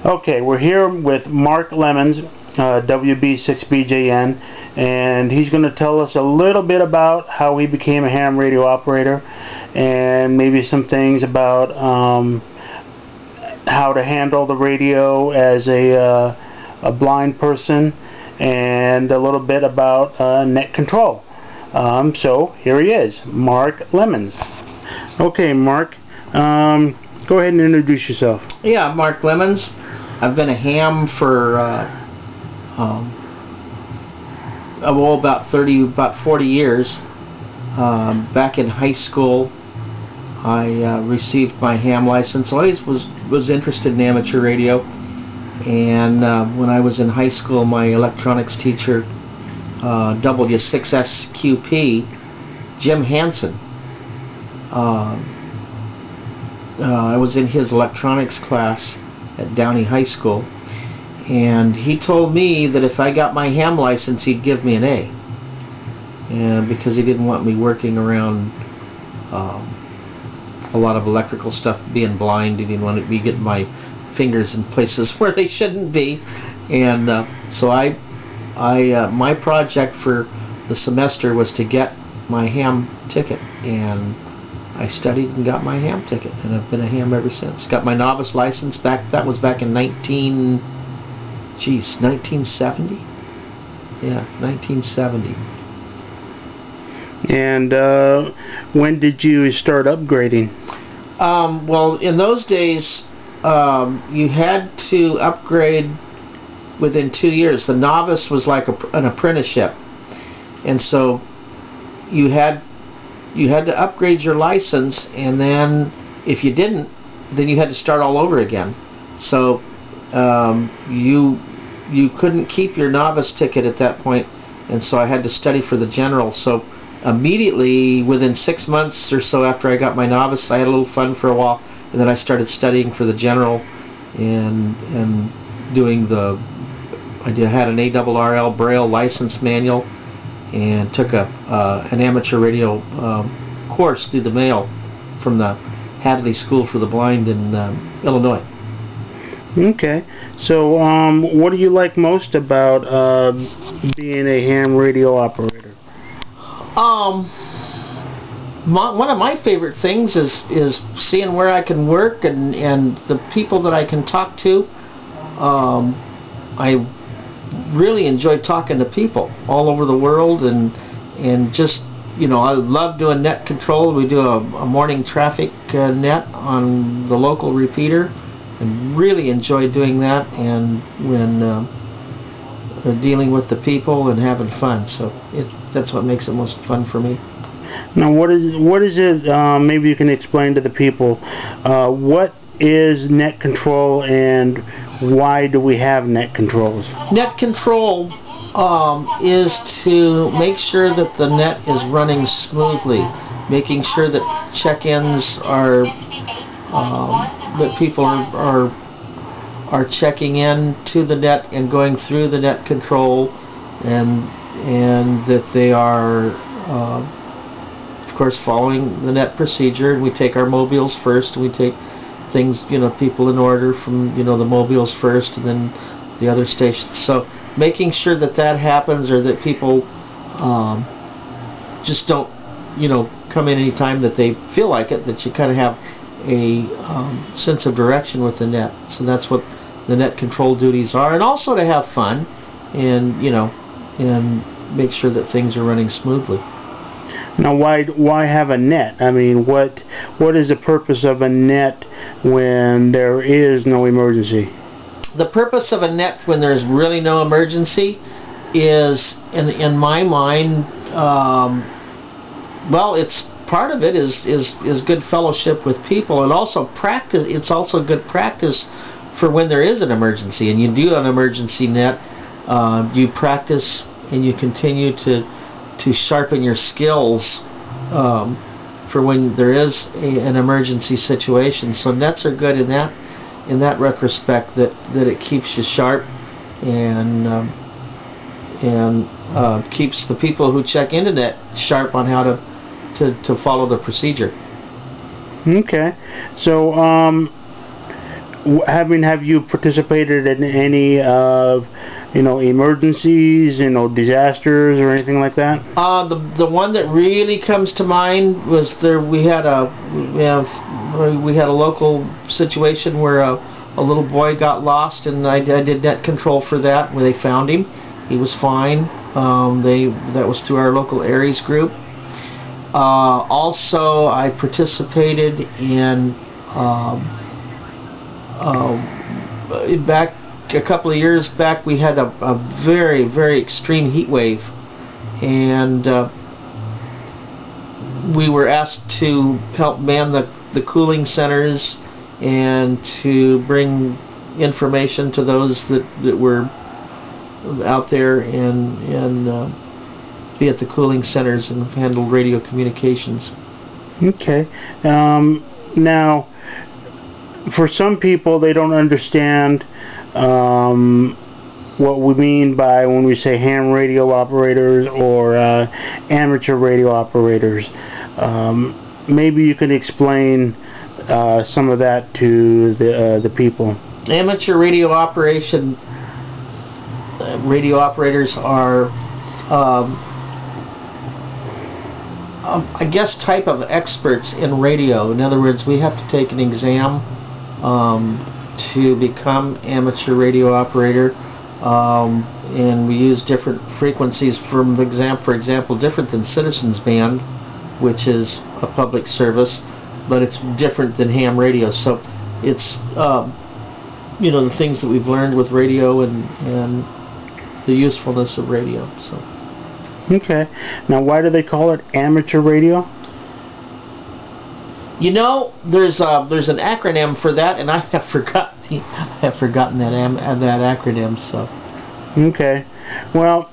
Okay, we're here with Mark Lemons, WB6BJN, and he's going to tell us a little bit about how he became a ham radio operator, and maybe some things about how to handle the radio as a blind person, and a little bit about net control. So here he is, Mark Lemons. Okay, Mark, go ahead and introduce yourself. Yeah, Mark Lemons. I've been a ham for about 40 years. Back in high school, I received my ham license. Always was interested in amateur radio, and when I was in high school, my electronics teacher, W6SQP, Jim Hansen. I was in his electronics class at Downey High School, and he told me that if I got my ham license, he'd give me an A, and because he didn't want me working around a lot of electrical stuff, being blind. He didn't want me getting my fingers in places where they shouldn't be, and so my project for the semester was to get my ham ticket, and I studied and got my ham ticket, and I've been a ham ever since. Got my novice license back. That was back in 1970. Yeah, 1970. And when did you start upgrading? Well, in those days, you had to upgrade within 2 years. The novice was like an apprenticeship, and so you had to upgrade your license, and then if you didn't, then you had to start all over again. So you couldn't keep your novice ticket at that point, and so I had to study for the general. So immediately, within 6 months or so after I got my novice, I had a little fun for a while, and then I started studying for the general, and doing I had an ARRL Braille license manual, and took an amateur radio course through the mail from the Hadley School for the Blind in Illinois. Okay, so what do you like most about being a ham radio operator? One of my favorite things is seeing where I can work and the people that I can talk to. I really enjoy talking to people all over the world, and just, you know, I love doing net control. We do a morning traffic net on the local repeater, and really enjoy doing that, and when dealing with the people and having fun. So that's what makes it most fun for me. Now, what is it? Maybe you can explain to the people what is net control, and why do we have net controls? Net control is to make sure that the net is running smoothly, making sure that check-ins are that people are checking in to the net and going through the net control, and that they are of course following the net procedure. And we take our mobiles first, and we take things, you know, people in order from, you know, the mobiles first, and then the other stations. So making sure that happens, or that people just don't, you know, come in any time that they feel like it, that you kind of have a sense of direction with the net. So that's what the net control duties are, and also to have fun, and, you know, and make sure that things are running smoothly. Now, why have a net? I mean, what is the purpose of a net when there is no emergency? The purpose of a net when there's really no emergency is, in my mind, well, it's part of it is good fellowship with people, and also practice. It's also good practice for when there is an emergency, and you do an emergency net. You practice, and you continue to sharpen your skills for when there is an emergency situation. So nets are good in that retrospect, that it keeps you sharp, and keeps the people who check into net sharp on how to follow the procedure. Okay, so have you participated in any emergencies, disasters or anything like that? The one that really comes to mind was we had a local situation where a little boy got lost, and I did net control for that. Where they found him, he was fine. That was through our local ARES group. Also, I participated in back a couple of years back. We had a very, very extreme heat wave, and we were asked to help man the cooling centers and to bring information to those that were out there and be at the cooling centers and handle radio communications. Okay. Now, for some people, they don't understand what we mean by when we say ham radio operators or amateur radio operators. Maybe you can explain some of that to the people. Amateur radio operators are I guess type of experts in radio. In other words, we have to take an exam to become amateur radio operator, and we use different frequencies. For example, different than Citizens Band, which is a public service, but it's different than ham radio. So it's the things that we've learned with radio and the usefulness of radio. So. Okay. Now, why do they call it amateur radio? There's an acronym for that, and I have forgotten that acronym. So. Okay. Well,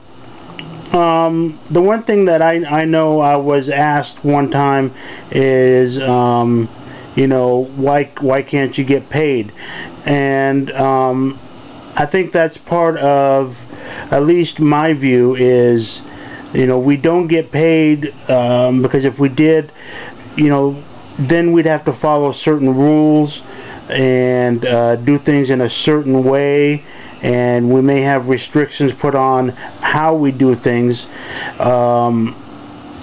the one thing that I know I was asked one time is, why can't you get paid? And I think that's part of, at least my view is, we don't get paid because if we did, then we'd have to follow certain rules and do things in a certain way, and we may have restrictions put on how we do things.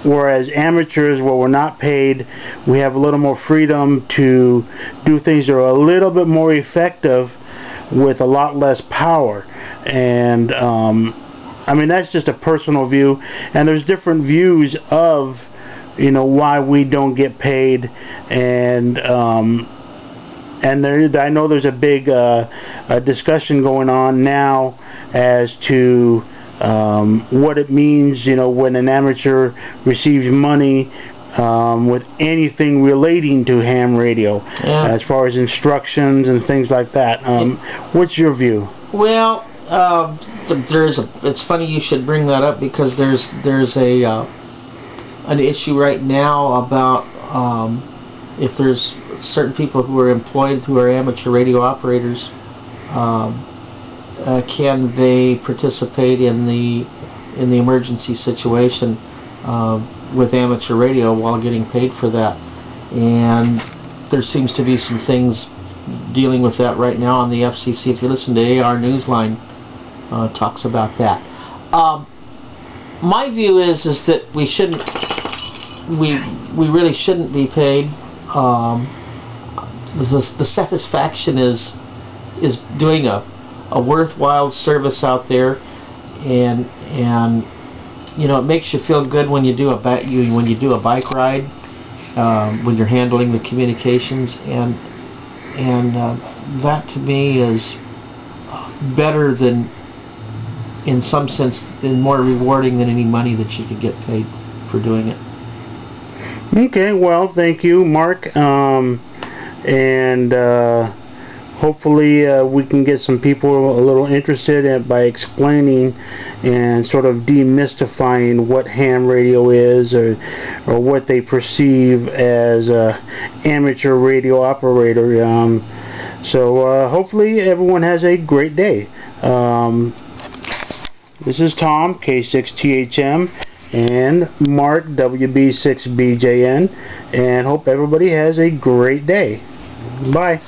Whereas amateurs, where we're not paid, we have a little more freedom to do things that are a little bit more effective with a lot less power. And that's just a personal view, and there's different views of why we don't get paid, and I know there's a big discussion going on now as to what it means when an amateur receives money with anything relating to ham radio, as far as instructions and things like that. What's your view? Well, it's funny you should bring that up, because there's an issue right now about if there's certain people who are employed who are amateur radio operators, can they participate in the emergency situation with amateur radio while getting paid for that? And there seems to be some things dealing with that right now on the FCC. If you listen to AR Newsline, talks about that. My view is that we really shouldn't be paid. The satisfaction is doing a worthwhile service out there, and it makes you feel good when you do a bike ride, when you're handling the communications, and that to me is better than, in some sense, more rewarding than any money that you could get paid for doing it. Okay, well, thank you, Mark, and hopefully we can get some people a little interested by explaining and sort of demystifying what ham radio is, or what they perceive as amateur radio operator. So hopefully everyone has a great day. This is Tom, K6THM, and Mark, WB6BJN, and hope everybody has a great day. Bye.